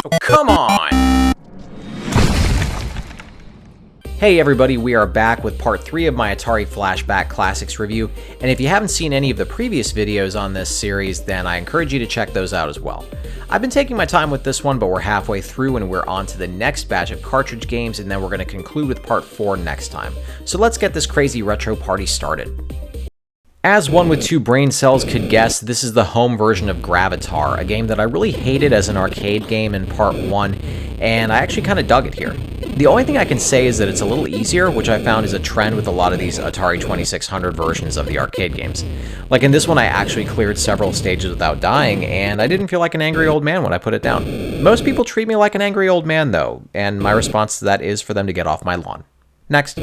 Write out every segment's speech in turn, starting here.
Oh, come on! Hey everybody, we are back with part 3 of my Atari Flashback Classics review, and if you haven't seen any of the previous videos on this series, then I encourage you to check those out as well. I've been taking my time with this one, but we're halfway through and we're on to the next batch of cartridge games, and then we're going to conclude with part 4 next time. So let's get this crazy retro party started. As one with 2 brain cells could guess, this is the home version of Gravitar, a game that I really hated as an arcade game in part 1, and I actually kind of dug it here. The only thing I can say is that it's a little easier, which I found is a trend with a lot of these Atari 2600 versions of the arcade games. Like in this one, I actually cleared several stages without dying, and I didn't feel like an angry old man when I put it down. Most people treat me like an angry old man though, and my response to that is for them to get off my lawn. Next.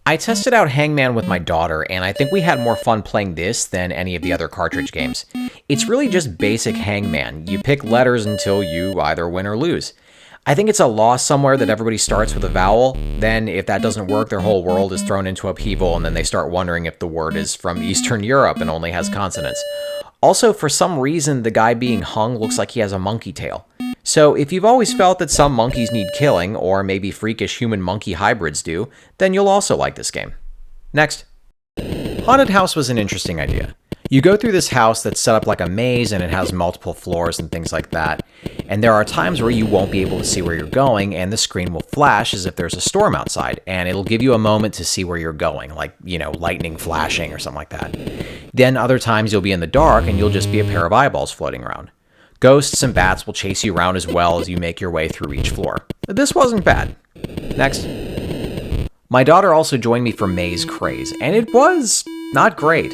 I tested out Hangman with my daughter, and I think we had more fun playing this than any of the other cartridge games. It's really just basic Hangman. You pick letters until you either win or lose. I think it's a law somewhere that everybody starts with a vowel, then if that doesn't work, their whole world is thrown into upheaval, and then they start wondering if the word is from Eastern Europe and only has consonants. Also, for some reason, the guy being hung looks like he has a monkey tail. So if you've always felt that some monkeys need killing, or maybe freakish human-monkey hybrids do, then you'll also like this game. Next. Haunted House was an interesting idea. You go through this house that's set up like a maze, and it has multiple floors and things like that, and there are times where you won't be able to see where you're going, and the screen will flash as if there's a storm outside, and it'll give you a moment to see where you're going, like, you know, lightning flashing or something like that. Then other times you'll be in the dark, and you'll just be a pair of eyeballs floating around. Ghosts and bats will chase you around as well as you make your way through each floor. This wasn't bad. Next. My daughter also joined me for Maze Craze, and it was not great.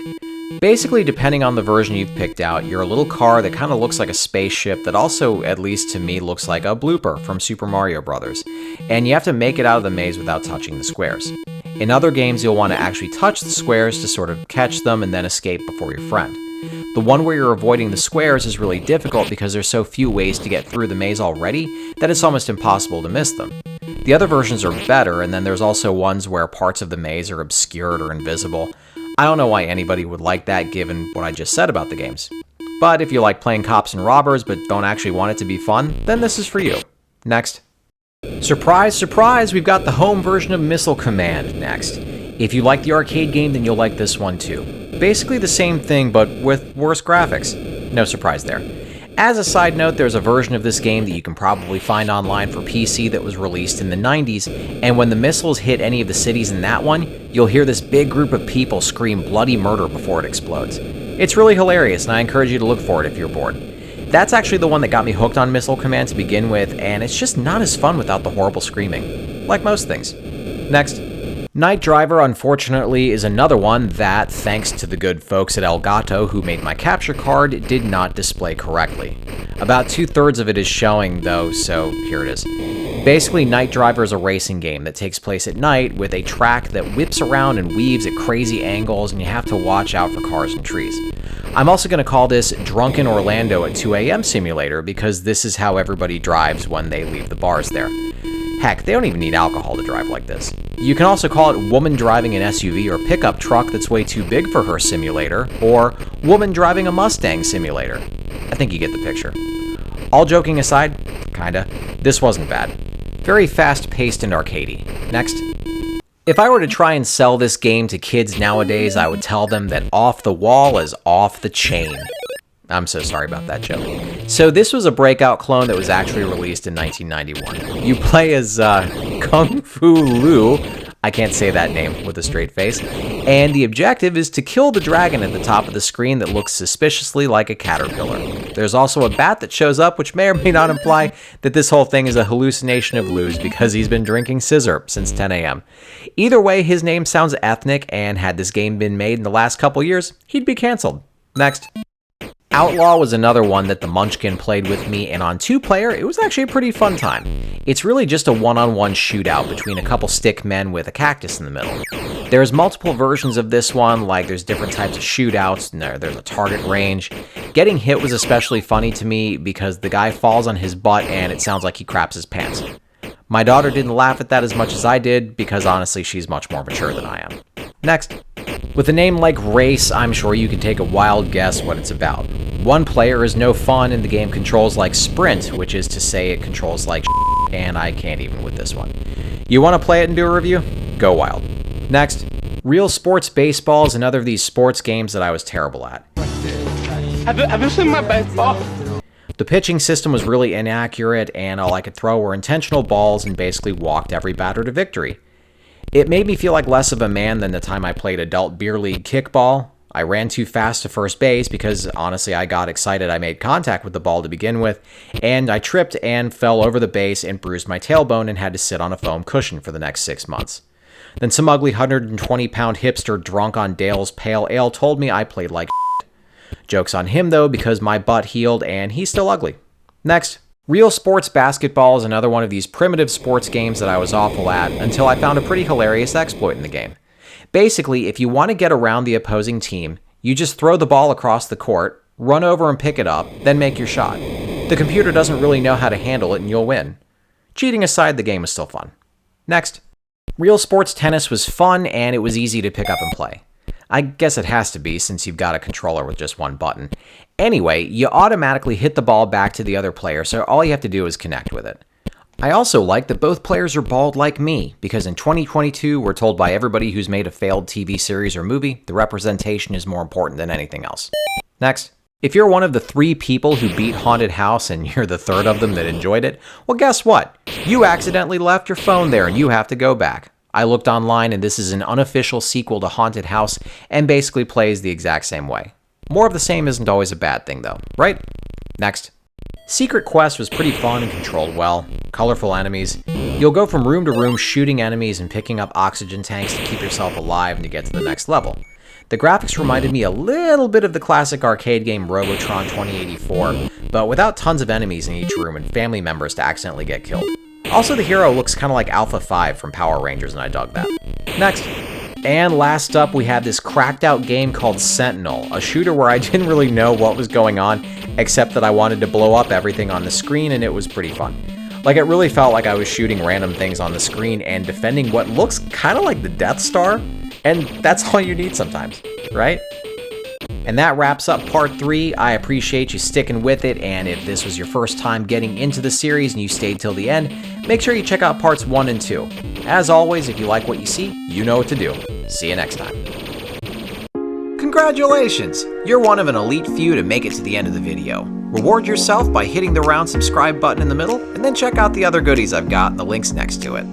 Basically, depending on the version you've picked out, you're a little car that kind of looks like a spaceship that also, at least to me, looks like a blooper from Super Mario Bros. And you have to make it out of the maze without touching the squares. In other games, you'll want to actually touch the squares to sort of catch them and then escape before your friend. The one where you're avoiding the squares is really difficult because there's so few ways to get through the maze already that it's almost impossible to miss them. The other versions are better, and then there's also ones where parts of the maze are obscured or invisible. I don't know why anybody would like that given what I just said about the games. But if you like playing cops and robbers but don't actually want it to be fun, then this is for you. Next. Surprise, surprise, we've got the home version of Missile Command next. If you like the arcade game, then you'll like this one too. Basically the same thing, but with worse graphics. No surprise there. As a side note, there's a version of this game that you can probably find online for PC that was released in the 90s, and when the missiles hit any of the cities in that one, you'll hear this big group of people scream bloody murder before it explodes. It's really hilarious, and I encourage you to look for it if you're bored. That's actually the one that got me hooked on Missile Command to begin with, and it's just not as fun without the horrible screaming. Like most things. Next. Night Driver, unfortunately, is another one that, thanks to the good folks at Elgato who made my capture card, did not display correctly. About 2/3 of it is showing, though, so here it is. Basically, Night Driver is a racing game that takes place at night with a track that whips around and weaves at crazy angles, and you have to watch out for cars and trees. I'm also going to call this Drunken Orlando at 2 a.m. Simulator because this is how everybody drives when they leave the bars there. Heck, they don't even need alcohol to drive like this. You can also call it Woman Driving an SUV or Pickup Truck That's Way Too Big for Her Simulator, or Woman Driving a Mustang Simulator. I think you get the picture. All joking aside, kinda, this wasn't bad. Very fast-paced and arcadey. Next. If I were to try and sell this game to kids nowadays, I would tell them that Off the Wall is off the chain. I'm so sorry about that joke. So this was a breakout clone that was actually released in 1991. You play as Kung Fu Lu, I can't say that name with a straight face, and the objective is to kill the dragon at the top of the screen that looks suspiciously like a caterpillar. There's also a bat that shows up, which may or may not imply that this whole thing is a hallucination of Lu's because he's been drinking scissor since 10 a.m. Either way, his name sounds ethnic, and had this game been made in the last couple years, he'd be canceled. Next. Outlaw was another one that the Munchkin played with me, and on 2-player, it was actually a pretty fun time. It's really just a one-on-one shootout between a couple stick men with a cactus in the middle. There's multiple versions of this one, like there's different types of shootouts, and there's a target range. Getting hit was especially funny to me because the guy falls on his butt and it sounds like he craps his pants. My daughter didn't laugh at that as much as I did because honestly she's much more mature than I am. Next. With a name like Race, I'm sure you can take a wild guess what it's about. One player is no fun and the game controls like Sprint, which is to say it controls like and I can't even with this one. You want to play it and do a review? Go wild. Next, Realsports Baseball is another of these sports games that I was terrible at. Have you seen my baseball? The pitching system was really inaccurate, and all I could throw were intentional balls and basically walked every batter to victory. It made me feel like less of a man than the time I played adult beer league kickball. I ran too fast to first base because honestly I got excited I made contact with the ball to begin with, and I tripped and fell over the base and bruised my tailbone and had to sit on a foam cushion for the next 6 months. Then some ugly 120-pound hipster drunk on Dale's Pale Ale told me I played like Joke's on him though, because my butt healed and he's still ugly. Next, Realsports Basketball is another one of these primitive sports games that I was awful at until I found a pretty hilarious exploit in the game. Basically, if you want to get around the opposing team, you just throw the ball across the court, run over and pick it up, then make your shot. The computer doesn't really know how to handle it and you'll win. Cheating aside, the game is still fun. Next, Realsports Tennis was fun and it was easy to pick up and play. I guess it has to be since you've got a controller with just one button. Anyway, you automatically hit the ball back to the other player, so all you have to do is connect with it. I also like that both players are bald like me, because in 2022, we're told by everybody who's made a failed TV series or movie, the representation is more important than anything else. Next, if you're one of the 3 people who beat Haunted House and you're the 3rd of them that enjoyed it, well guess what? You accidentally left your phone there and you have to go back. I looked online and this is an unofficial sequel to Haunted House and basically plays the exact same way. More of the same isn't always a bad thing though, right? Next. Secret Quest was pretty fun and controlled well. Colorful enemies. You'll go from room to room shooting enemies and picking up oxygen tanks to keep yourself alive and to get to the next level. The graphics reminded me a little bit of the classic arcade game Robotron 2084, but without tons of enemies in each room and family members to accidentally get killed. Also, the hero looks kind of like Alpha 5 from Power Rangers, and I dug that. Next. And last up, we have this cracked out game called Sentinel, a shooter where I didn't really know what was going on, except that I wanted to blow up everything on the screen, and it was pretty fun. Like, it really felt like I was shooting random things on the screen and defending what looks kind of like the Death Star, and that's all you need sometimes, right? And that wraps up part 3. I appreciate you sticking with it, and if this was your first time getting into the series and you stayed till the end, make sure you check out parts 1 and 2. As always, if you like what you see, you know what to do. See you next time. Congratulations! You're one of an elite few to make it to the end of the video. Reward yourself by hitting the round subscribe button in the middle, and then check out the other goodies I've got and the links next to it.